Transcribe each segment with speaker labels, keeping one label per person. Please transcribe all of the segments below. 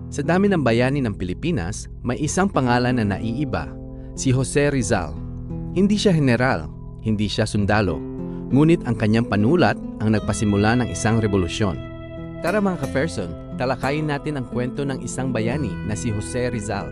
Speaker 1: Sa dami ng bayani ng Pilipinas, may isang pangalan na naiiba, si Jose Rizal. Hindi siya general, hindi siya sundalo, ngunit ang kanyang panulat ang nagpasimula ng isang revolusyon. Tara mga ka-person, talakayin natin ang kwento ng isang bayani na si Jose Rizal.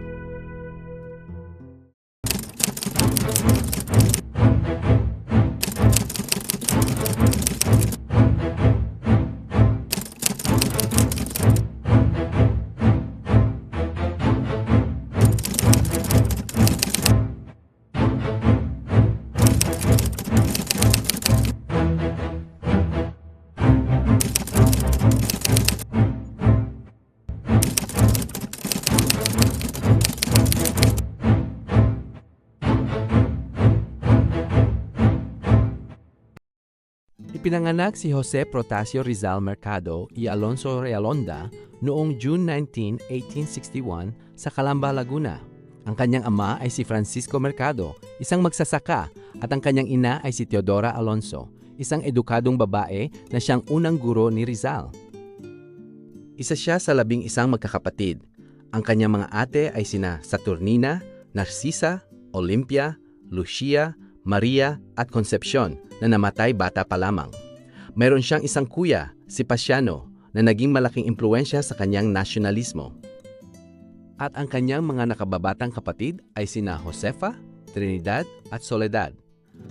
Speaker 1: Ipinanganak si Jose Protasio Rizal Mercado y Alonso Realonda noong June 19, 1861 sa Calamba, Laguna. Ang kanyang ama ay si Francisco Mercado, isang magsasaka, at ang kanyang ina ay si Teodora Alonso, isang edukadong babae na siyang unang guro ni Rizal. Isa siya sa 11 magkakapatid. Ang kanyang mga ate ay sina Saturnina, Narcisa, Olympia, Lucia, Maria at Concepcion na namatay bata pa lamang. Mayroon siyang isang kuya, si Pasiano, na naging malaking impluensya sa kanyang nasyonalismo. At ang kanyang mga nakababatang kapatid ay sina Josefa, Trinidad at Soledad.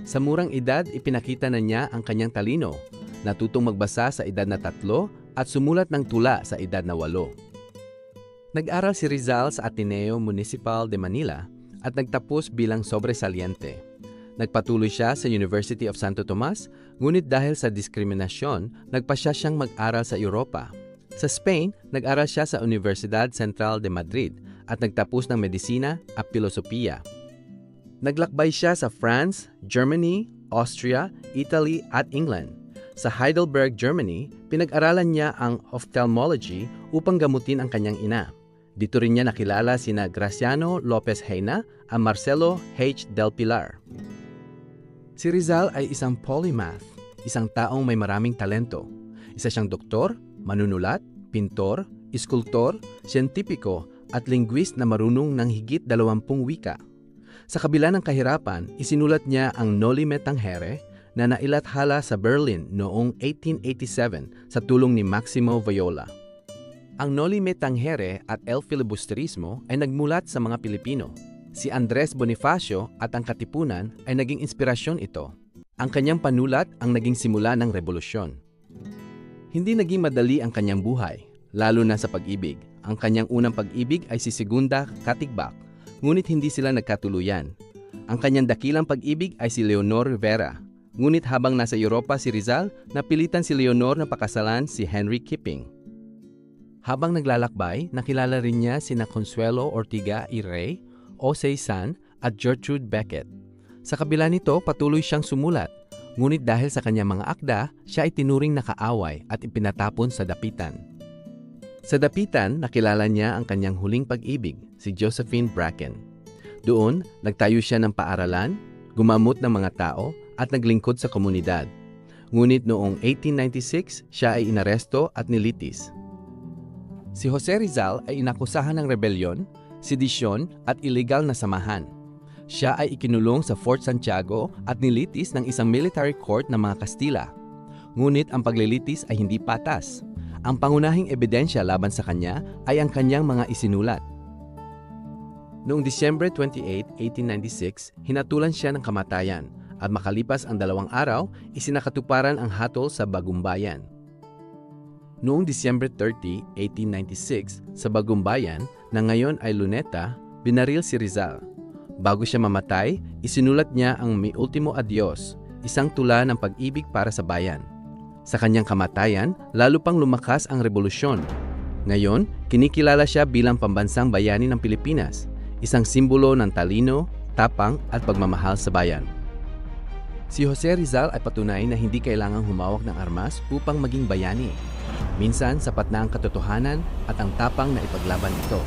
Speaker 1: Sa murang edad, ipinakita na niya ang kanyang talino, natutong magbasa sa edad na 3 at sumulat ng tula sa edad na 8. Nag-aral si Rizal sa Ateneo Municipal de Manila at nagtapos bilang sobresaliente. Nagpatuloy siya sa University of Santo Tomas, ngunit dahil sa diskriminasyon, nagpasya siyang mag-aral sa Europa. Sa Spain, nag-aral siya sa Universidad Central de Madrid at nagtapos ng medisina at filosofiya. Naglakbay siya sa France, Germany, Austria, Italy at England. Sa Heidelberg, Germany, pinag-aralan niya ang ophthalmology upang gamutin ang kanyang ina. Dito rin niya nakilala sina Graciano Lopez Heina at Marcelo H. del Pilar. Si Rizal ay isang polymath, isang taong may maraming talento. Isa siyang doktor, manunulat, pintor, iskultor, siyentipiko at linguist na marunong ng higit 20 wika. Sa kabila ng kahirapan, isinulat niya ang Noli Me Tangere na nailathala sa Berlin noong 1887 sa tulong ni Maximo Viola. Ang Noli Me Tangere at El Filibusterismo ay nagmulat sa mga Pilipino. Si Andres Bonifacio at ang Katipunan ay naging inspirasyon ito. Ang kanyang panulat ang naging simula ng revolusyon. Hindi naging madali ang kanyang buhay, lalo na sa pag-ibig. Ang kanyang unang pag-ibig ay si Segunda Katigbak, ngunit hindi sila nagkatuluyan. Ang kanyang dakilang pag-ibig ay si Leonor Rivera, ngunit habang nasa Europa si Rizal, napilitan si Leonor na pakasalan si Henry Kipping. Habang naglalakbay, nakilala rin niya sina Consuelo Ortiga y Rey, Osei San at Gertrude Beckett. Sa kabila nito, patuloy siyang sumulat, ngunit dahil sa kanyang mga akda, siya ay tinuring na kaaway at ipinatapon sa dapitan. Sa dapitan, nakilala niya ang kanyang huling pag-ibig, si Josephine Bracken. Doon, nagtayo siya ng paaralan, gumamot ng mga tao at naglingkod sa komunidad. Ngunit noong 1896, siya ay inaresto at nilitis. Si Jose Rizal ay inakusahan ng rebelyon, sedisyon at illegal na samahan. Siya ay ikinulong sa Fort Santiago at nilitis ng isang military court ng mga Kastila. Ngunit ang paglilitis ay hindi patas. Ang pangunahing ebidensya laban sa kanya ay ang kanyang mga isinulat. Noong December 28, 1896, hinatulan siya ng kamatayan at makalipas ang 2 araw, isinakatuparan ang hatol sa Bagumbayan. Noong December 30, 1896, sa Bagumbayan, na ngayon ay Luneta, binaril si Rizal. Bago siya mamatay, isinulat niya ang Mi Ultimo Adios, isang tula ng pag-ibig para sa bayan. Sa kanyang kamatayan, lalo pang lumakas ang revolusyon. Ngayon, kinikilala siya bilang pambansang bayani ng Pilipinas, isang simbolo ng talino, tapang at pagmamahal sa bayan. Si Jose Rizal ay patunay na hindi kailangang humawak ng armas upang maging bayani. Minsan, sapat na ang katotohanan at ang tapang na ipaglaban ito.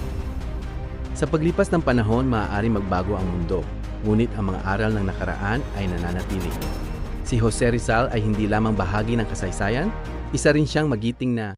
Speaker 1: Sa paglipas ng panahon, maaaring magbago ang mundo, ngunit ang mga aral ng nakaraan ay nananatili. Si Jose Rizal ay hindi lamang bahagi ng kasaysayan, isa rin siyang magiting na